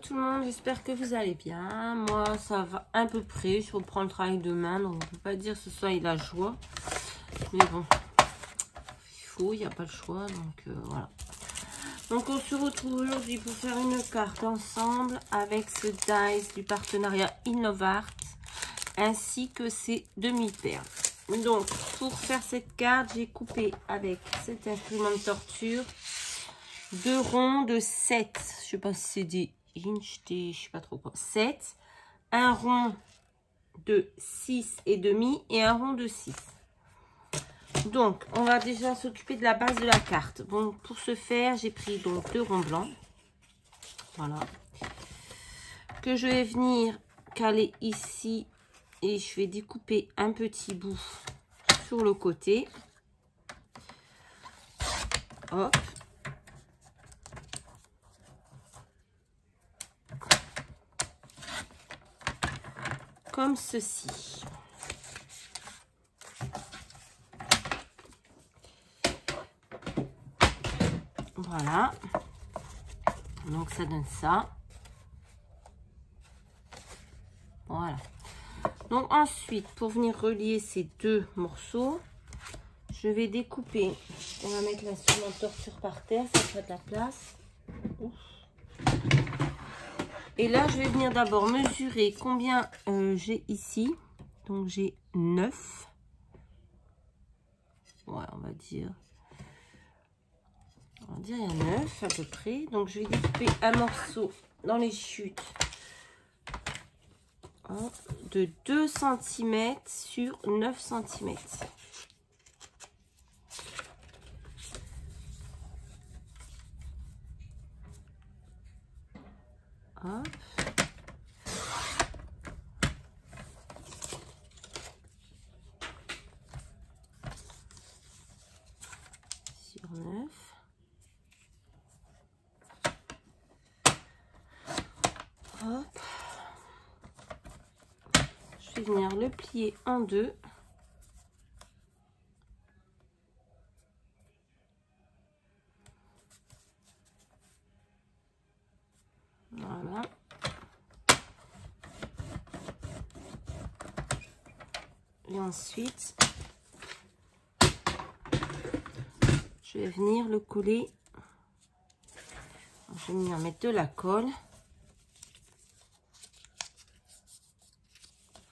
tout le monde, j'espère que vous allez bien. Moi ça va à peu près, je reprends le travail demain, donc on ne peut pas dire que ce soit la joie. Mais bon, il n'y a pas le choix, donc voilà. Donc on se retrouve aujourd'hui pour faire une carte ensemble avec ce dice du partenariat Innovart ainsi que ses demi-perles. Donc pour faire cette carte, j'ai coupé avec cet instrument de torture deux ronds de 7. Je sais pas si c'est des inches, je sais pas trop quoi. 7, un rond de 6 et demi et un rond de 6. Donc, on va déjà s'occuper de la base de la carte. Bon, pour ce faire, j'ai pris donc deux ronds blancs. Voilà. Que je vais venir caler ici et je vais découper un petit bout sur le côté. Hop. Comme ceci. Voilà. Donc, ça donne ça. Voilà. Donc, ensuite, pour venir relier ces deux morceaux, je vais découper. On va mettre l'instrument de torture par terre, ça fera de la place. Ouf. Et là, je vais venir d'abord mesurer combien j'ai ici. Donc, j'ai 9. Ouais, on va dire il y a 9 à peu près. Donc, je vais découper un morceau dans les chutes de 2 cm sur 9 cm. Hop. Sur 9. Hop. Je vais venir le plier en deux. Voilà. Et ensuite, je vais venir le coller. Je vais venir mettre de la colle.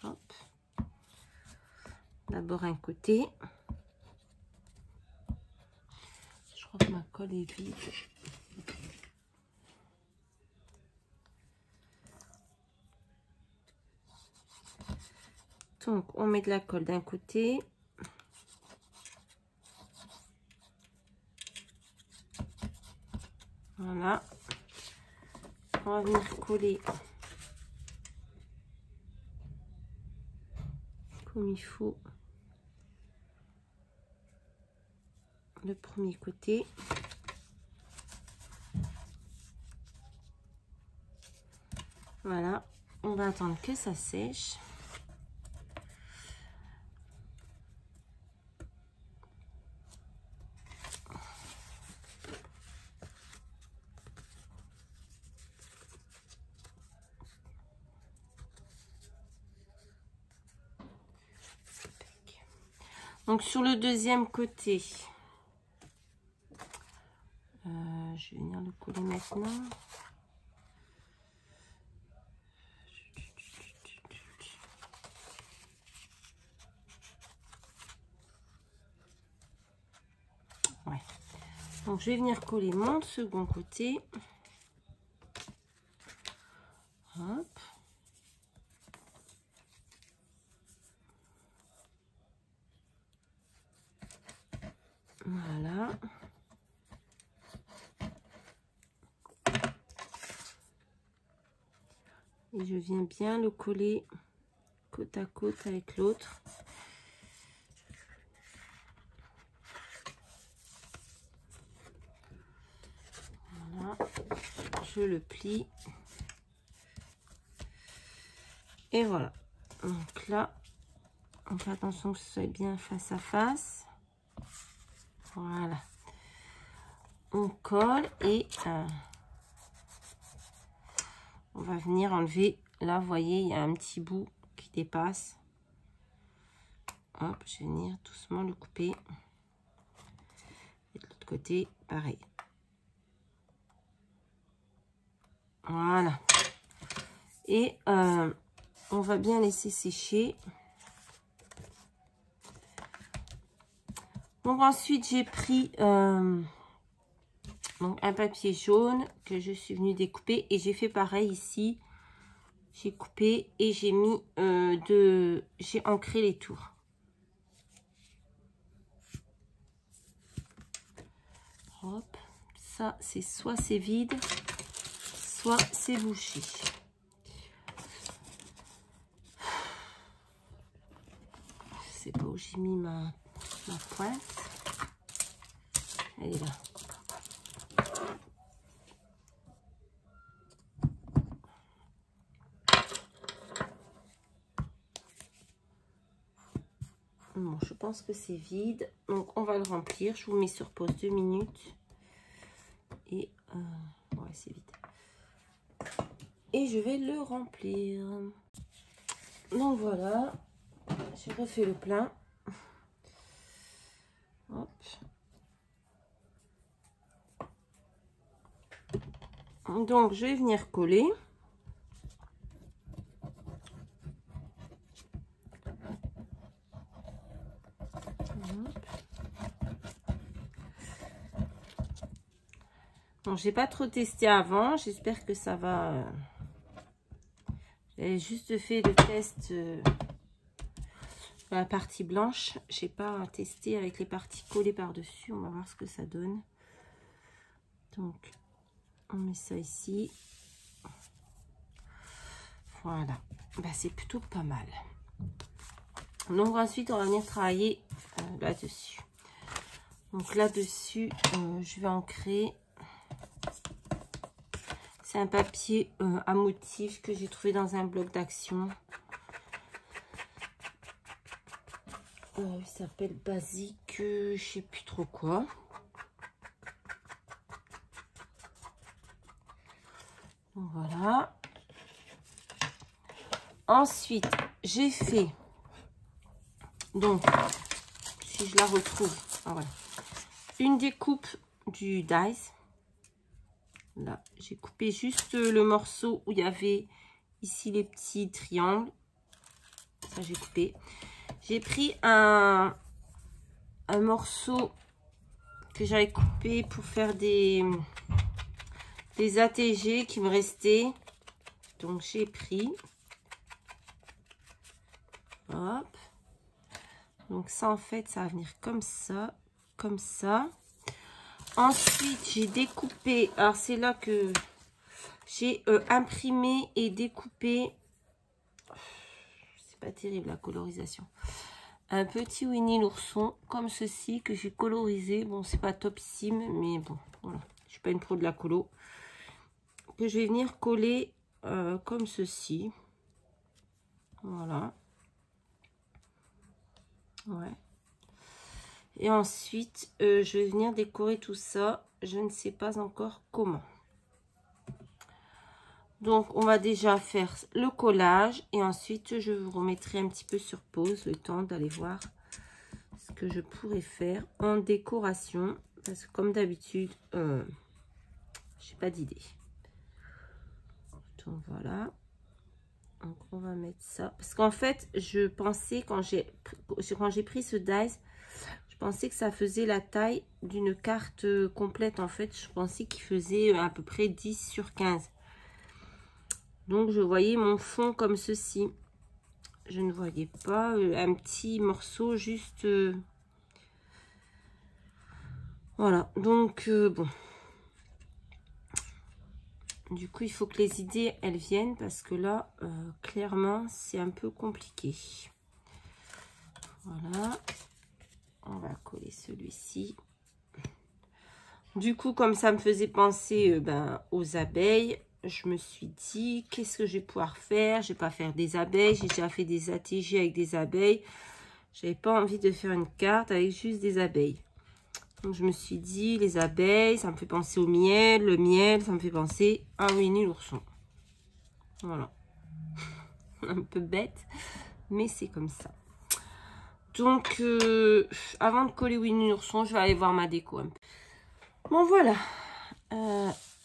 Hop. D'abord un côté. Je crois que ma colle est vide. Donc, on met de la colle d'un côté. Voilà. On va venir coller comme il faut le premier côté. Voilà. On va attendre que ça sèche. Donc sur le deuxième côté, je vais venir le coller maintenant. Ouais. Donc je vais venir coller mon second côté. Hop. Voilà. Et je viens bien le coller côte à côte avec l'autre. Voilà. Je le plie. Et voilà. Donc là, on fait attention que ce soit bien face à face. Voilà. On colle et on va venir enlever. Là, vous voyez, il y a un petit bout qui dépasse. Hop, je vais venir doucement le couper. Et de l'autre côté, pareil. Voilà. Et on va bien laisser sécher. Donc ensuite, j'ai pris donc un papier jaune que je suis venue découper. Et j'ai fait pareil ici. J'ai coupé et j'ai mis j'ai ancré les tours. Hop, ça c'est soit c'est vide, soit c'est bouché. Je sais pas où j'ai mis ma pointe. Elle est là. Bon, je pense que c'est vide. Donc, on va le remplir. Je vous mets sur pause 2 minutes. Et, ouais, c'est vide. Et je vais le remplir. Donc, voilà. J'ai refait le plein. Hop. Donc, je vais venir coller. Bon, j'ai pas trop testé avant. J'espère que ça va. J'ai juste fait le test la partie blanche. J'ai pas testé avec les parties collées par-dessus. On va voir ce que ça donne. Donc, on met ça ici. Voilà. Bah, c'est plutôt pas mal. Donc, ensuite, on va venir travailler là-dessus. Donc, là-dessus, je vais ancrer. C'est un papier à motif que j'ai trouvé dans un bloc d'Action. Il s'appelle Basique, je sais plus trop quoi. Donc, voilà. Ensuite, j'ai fait, donc, si je la retrouve, voilà, une découpe du Dies. Là, j'ai coupé juste le morceau où il y avait ici les petits triangles. Ça, j'ai coupé. J'ai pris un morceau que j'avais coupé pour faire des ATG qui me restaient. Donc, j'ai pris. Hop. Donc, ça, en fait, ça va venir comme ça. Comme ça. Ensuite, j'ai découpé, alors c'est là que j'ai imprimé et découpé, c'est pas terrible la colorisation, un petit Winnie l'ourson comme ceci que j'ai colorisé. Bon, c'est pas topissime, mais bon, voilà, je suis pas une pro de la colo, que je vais venir coller comme ceci. Voilà. Ouais. Et ensuite, je vais venir décorer tout ça. Je ne sais pas encore comment. Donc, on va déjà faire le collage. Et ensuite, je vous remettrai un petit peu sur pause. Le temps d'aller voir ce que je pourrais faire en décoration. Parce que comme d'habitude, je n'ai pas d'idée. Donc, voilà. Donc, on va mettre ça. Parce qu'en fait, je pensais, quand j'ai pris ce dies, je pensais que ça faisait la taille d'une carte complète. En fait, je pensais qu'il faisait à peu près 10 sur 15. Donc, je voyais mon fond comme ceci. Je ne voyais pas un petit morceau juste... Voilà. Donc, bon. Du coup, il faut que les idées, elles viennent. Parce que là, clairement, c'est un peu compliqué. Voilà. On va coller celui-ci. Du coup, comme ça me faisait penser aux abeilles, je me suis dit, qu'est-ce que je vais pouvoir faire? Je vais pas faire des abeilles. J'ai déjà fait des ATG avec des abeilles. J'avais pas envie de faire une carte avec juste des abeilles. Donc, je me suis dit, les abeilles, ça me fait penser au miel. Le miel, ça me fait penser à Winnie l'ourson. Voilà. Un peu bête, mais c'est comme ça. Donc, avant de coller Winnie l'ourson, je vais aller voir ma déco un peu. Bon, voilà.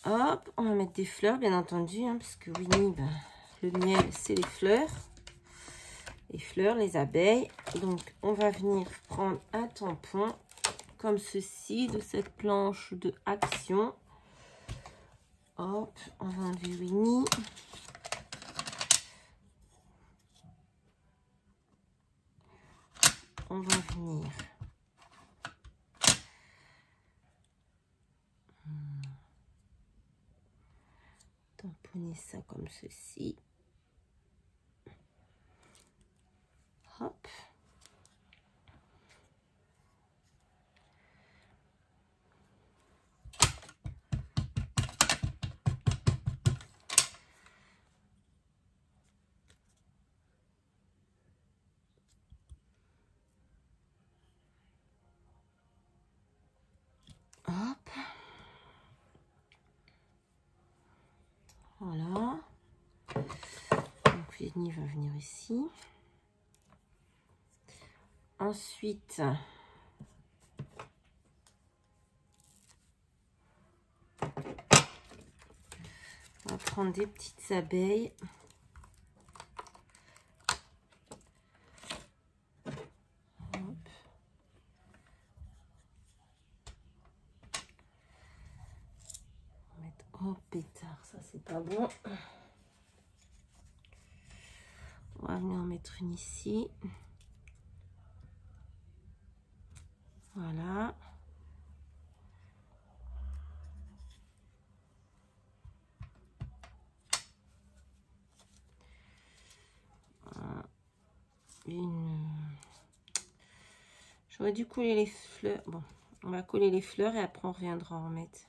Hop, on va mettre des fleurs, bien entendu, hein, parce que Winnie, ben, le miel, c'est les fleurs. Les fleurs, les abeilles. Donc, on va venir prendre un tampon, comme ceci, de cette planche de Action. Hop, on va enlever Winnie. On va venir tamponner ça comme ceci. Hop. Hop. Voilà. Donc, Winnie va venir ici. Ensuite, on va prendre des petites abeilles. Hop. On va mettre, oh pétard, ça c'est pas bon. On va venir en mettre une ici. Voilà. J'aurais dû coller les fleurs. Bon, on va coller les fleurs et après on reviendra en mettre.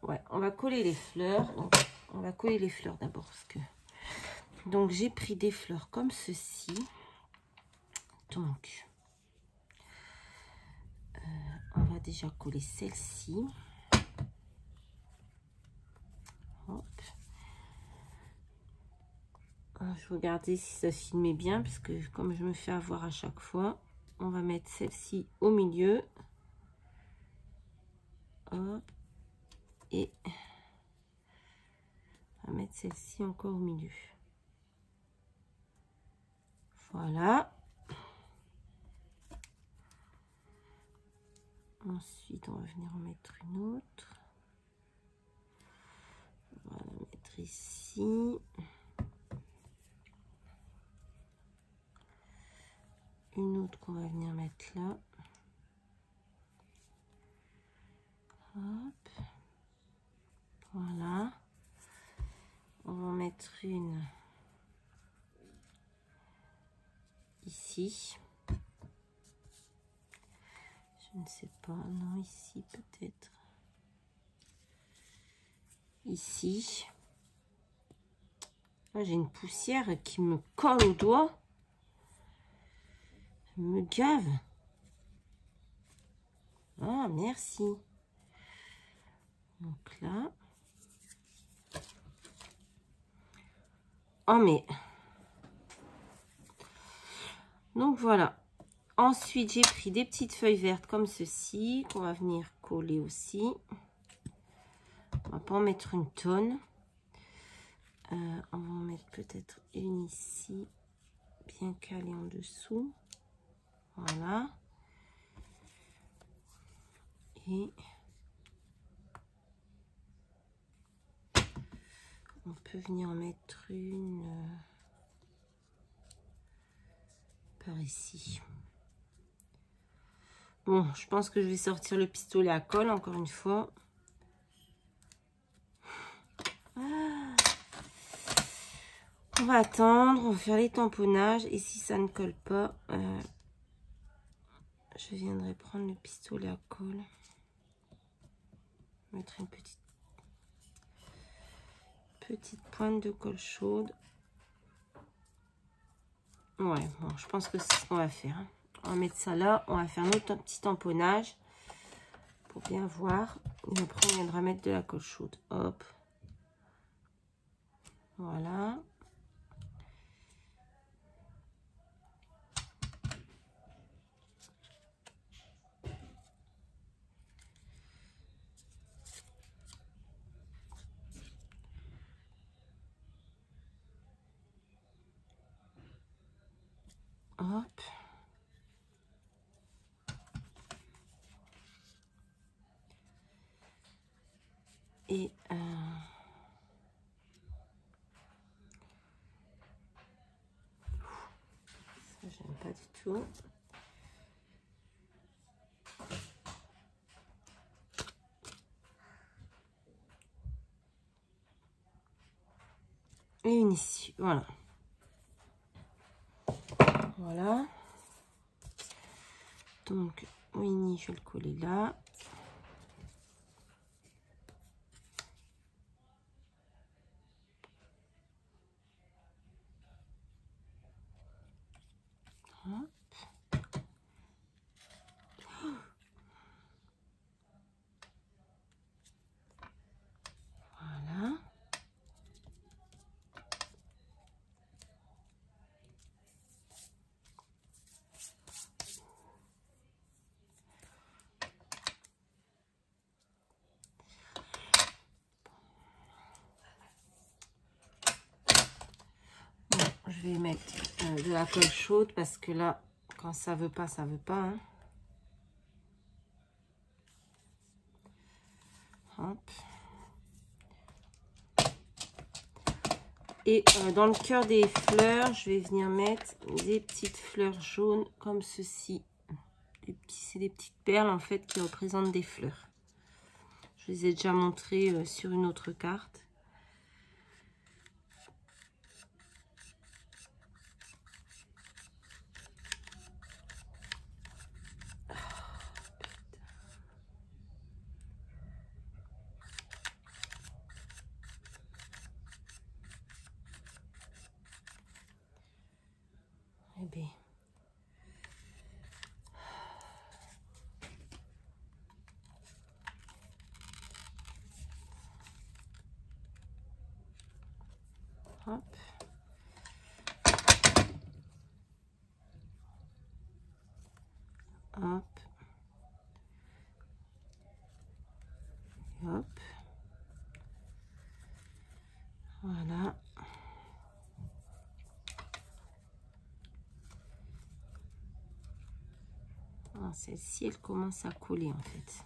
Ouais, on va coller les fleurs. Donc, on va coller les fleurs d'abord parce que. Donc, j'ai pris des fleurs comme ceci. Donc, on va déjà coller celle-ci. Hop. Je vais regarder si ça filmait bien parce que comme je me fais avoir à chaque fois, on va mettre celle-ci au milieu. Hop. Et on va mettre celle-ci encore au milieu. Voilà. Ensuite, on va venir en mettre une autre. On va la mettre ici. Une autre qu'on va venir mettre là. Hop. Voilà. On va en mettre une ici. Je ne sais pas. Non, ici peut-être. Ici. J'ai une poussière qui me colle au doigt. Elle me gave. Ah, merci. Donc là. Oh, mais. Donc voilà. Ensuite, j'ai pris des petites feuilles vertes comme ceci, qu'on va venir coller aussi. On va pas en mettre une tonne. On va en mettre peut-être une ici, bien calée en dessous. Voilà. Et on peut venir en mettre une par ici. Bon, je pense que je vais sortir le pistolet à colle encore une fois. Ah. On va attendre, on va faire les tamponnages et si ça ne colle pas, je viendrai prendre le pistolet à colle. Mettre une petite pointe de colle chaude. Ouais, bon, je pense que c'est ce qu'on va faire. Hein. On va mettre ça là, on va faire notre petit tamponnage pour bien voir. Et après, on viendra mettre de la colle chaude. Hop. Voilà. Hop. Et ça, j'aime pas du tout. Et une ici, voilà. Voilà. Donc, Winnie, je vais le coller là. Hop. Voilà. Bon, je vais mettre de la colle chaude parce que là, quand ça veut pas, ça veut pas. Hein. Hop. Et dans le cœur des fleurs, je vais venir mettre des petites fleurs jaunes comme ceci. C'est des petites perles en fait qui représentent des fleurs. Je les ai déjà montrées sur une autre carte. Eh bien. Hop. Hop. Hop. Voilà. Celle-ci, elle commence à coller en fait.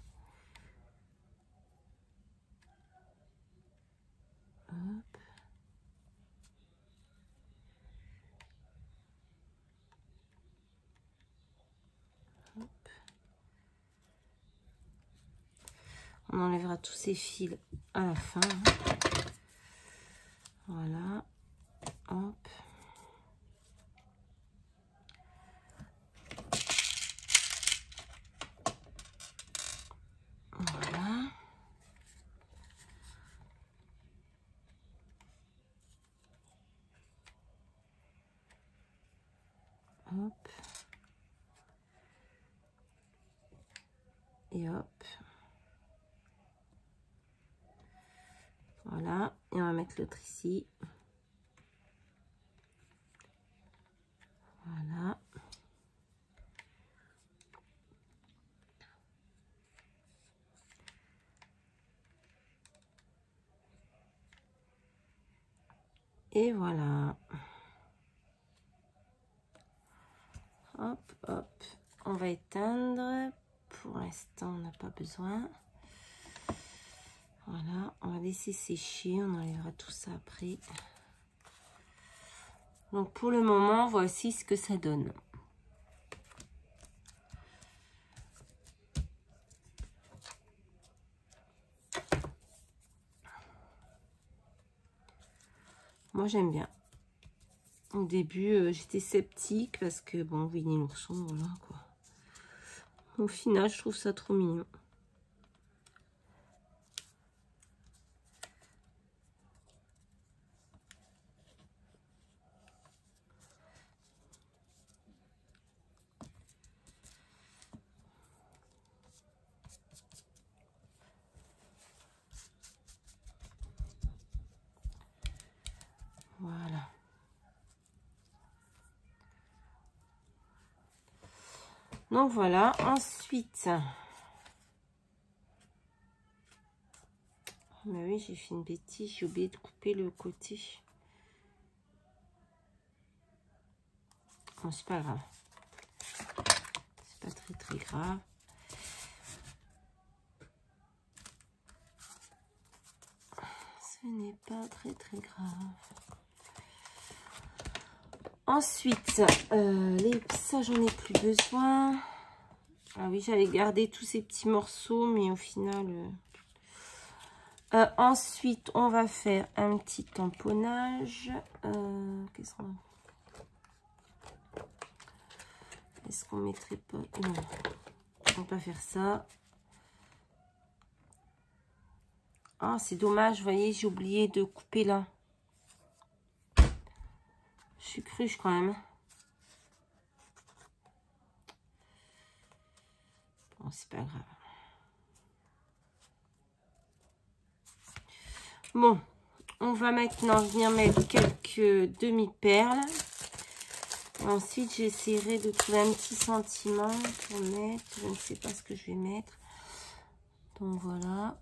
Hop. Hop. On enlèvera tous ces fils à la fin. Voilà. Hop. Voilà. Hop. Et hop. Voilà. Et on va mettre l'autre ici. Voilà. Et voilà. Hop, hop. On va éteindre. Pour l'instant, on n'a pas besoin. Voilà. On va laisser sécher. On enlèvera tout ça après. Donc, pour le moment, voici ce que ça donne. Moi, j'aime bien. Au début, j'étais sceptique parce que, bon, Winnie l'ourson, voilà, quoi. Au final, je trouve ça trop mignon. Donc voilà, ensuite... Mais oui, j'ai fait une bêtise, j'ai oublié de couper le côté. Bon, c'est pas grave. C'est pas très grave. Ce n'est pas très grave. Ensuite, ça j'en ai plus besoin. Ah oui, j'avais gardé tous ces petits morceaux, mais au final... ensuite, on va faire un petit tamponnage. Qu'est-ce qu'on... Est-ce qu'on mettrait pas... Non, on va pas faire ça. Ah, c'est dommage, vous voyez, j'ai oublié de couper là. Je suis cruche quand même. Bon, c'est pas grave. Bon, on va maintenant venir mettre quelques demi-perles. Ensuite, j'essaierai de trouver un petit sentiment pour mettre. Je ne sais pas ce que je vais mettre. Donc voilà.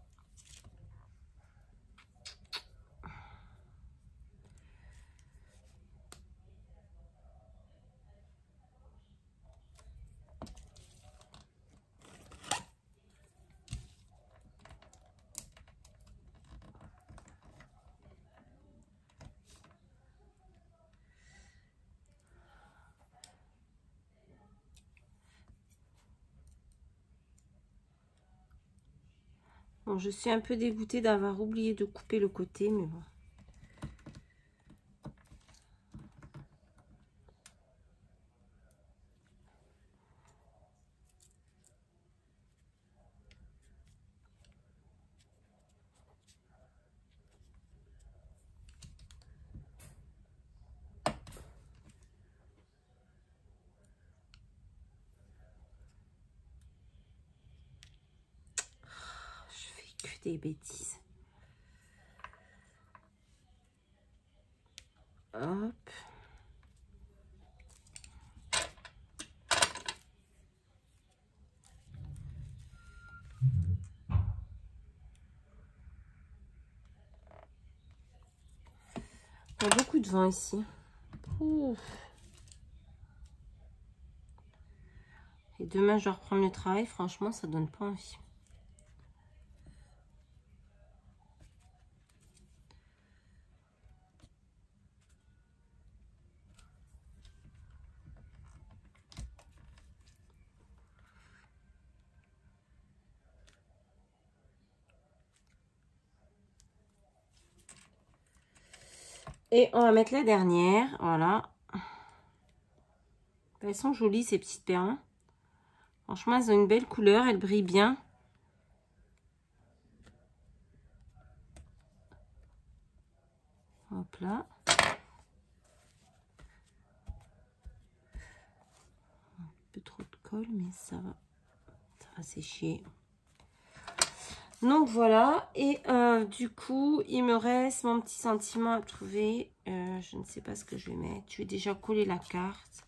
Bon, je suis un peu dégoûtée d'avoir oublié de couper le côté, mais bon. Des bêtises. Hop. Il y a beaucoup de vent ici. Ouf. Et demain, je dois reprendre le travail. Franchement, ça donne pas envie. Et on va mettre la dernière. Voilà. Elles sont jolies, ces petites perles. Franchement, elles ont une belle couleur. Elles brillent bien. Hop là. Un peu trop de colle, mais ça va sécher. Donc voilà, et du coup, il me reste mon petit sentiment à trouver. Je ne sais pas ce que je vais mettre. Je vais déjà coller la carte.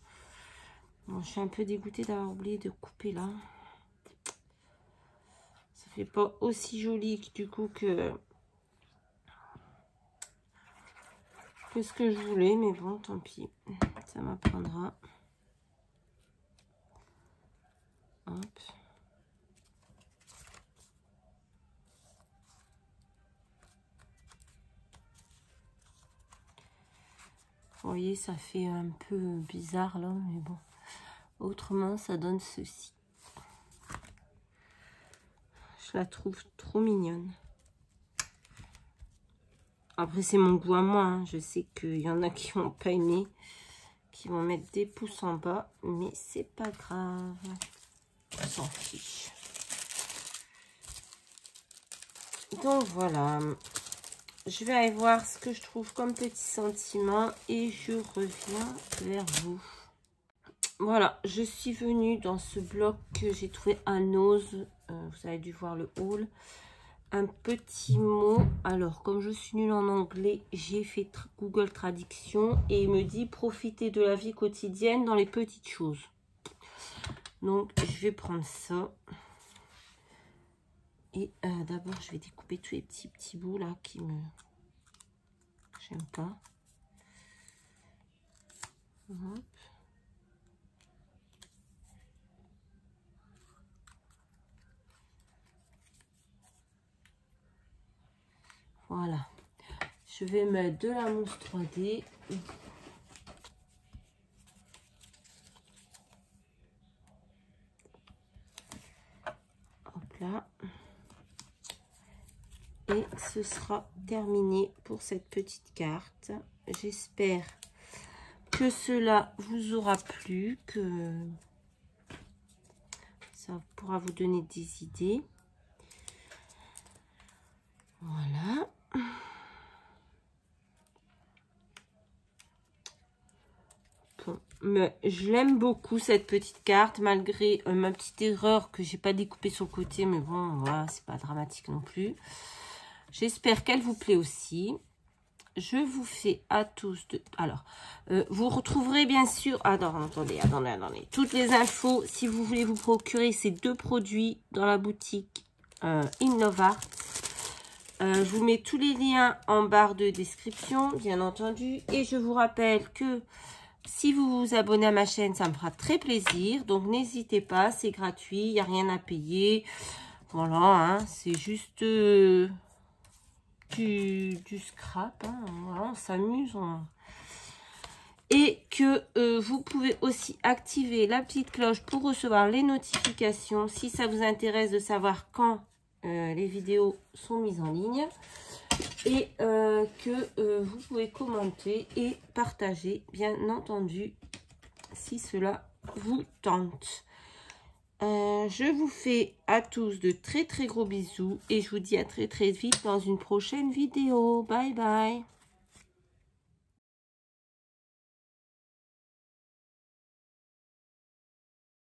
Bon, je suis un peu dégoûtée d'avoir oublié de couper là. Ça fait pas aussi joli du coup que ce que je voulais, mais bon, tant pis. Ça m'apprendra. Hop. Vous voyez, ça fait un peu bizarre là, mais bon. Autrement, ça donne ceci. Je la trouve trop mignonne. Après, c'est mon goût à moi. Hein. Je sais qu'il y en a qui vont pas aimer, qui vont mettre des pouces en bas, mais c'est pas grave. On s'en fiche. Donc voilà. Je vais aller voir ce que je trouve comme petit sentiment et je reviens vers vous. Voilà, je suis venue dans ce bloc que j'ai trouvé à Nose. Vous avez dû voir le haul. Un petit mot. Alors, comme je suis nulle en anglais, j'ai fait Google Traduction et il me dit profiter de la vie quotidienne dans les petites choses. Donc, je vais prendre ça. Et d'abord, je vais découper tous les petits bouts là qui me... J'aime pas. Hop. Voilà. Je vais mettre de la mousse 3D. Hop là. Et ce sera terminé pour cette petite carte. J'espère que cela vous aura plu, que ça pourra vous donner des idées. Voilà. Bon, mais je l'aime beaucoup cette petite carte, malgré ma petite erreur que j'ai pas découpé sur le côté, mais bon, voilà, c'est pas dramatique non plus. J'espère qu'elle vous plaît aussi. Je vous fais à tous de... Alors, vous retrouverez bien sûr... Attendez. Toutes les infos, si vous voulez vous procurer ces deux produits dans la boutique Innovart. Je vous mets tous les liens en barre de description, bien entendu. Et je vous rappelle que si vous vous abonnez à ma chaîne, ça me fera très plaisir. Donc, n'hésitez pas, c'est gratuit, il n'y a rien à payer. Voilà, hein, c'est juste... du scrap, hein. Voilà, on s'amuse. Et que vous pouvez aussi activer la petite cloche pour recevoir les notifications si ça vous intéresse de savoir quand les vidéos sont mises en ligne. Et que vous pouvez commenter et partager, bien entendu, si cela vous tente. Je vous fais à tous de très gros bisous et je vous dis à très vite dans une prochaine vidéo. Bye bye.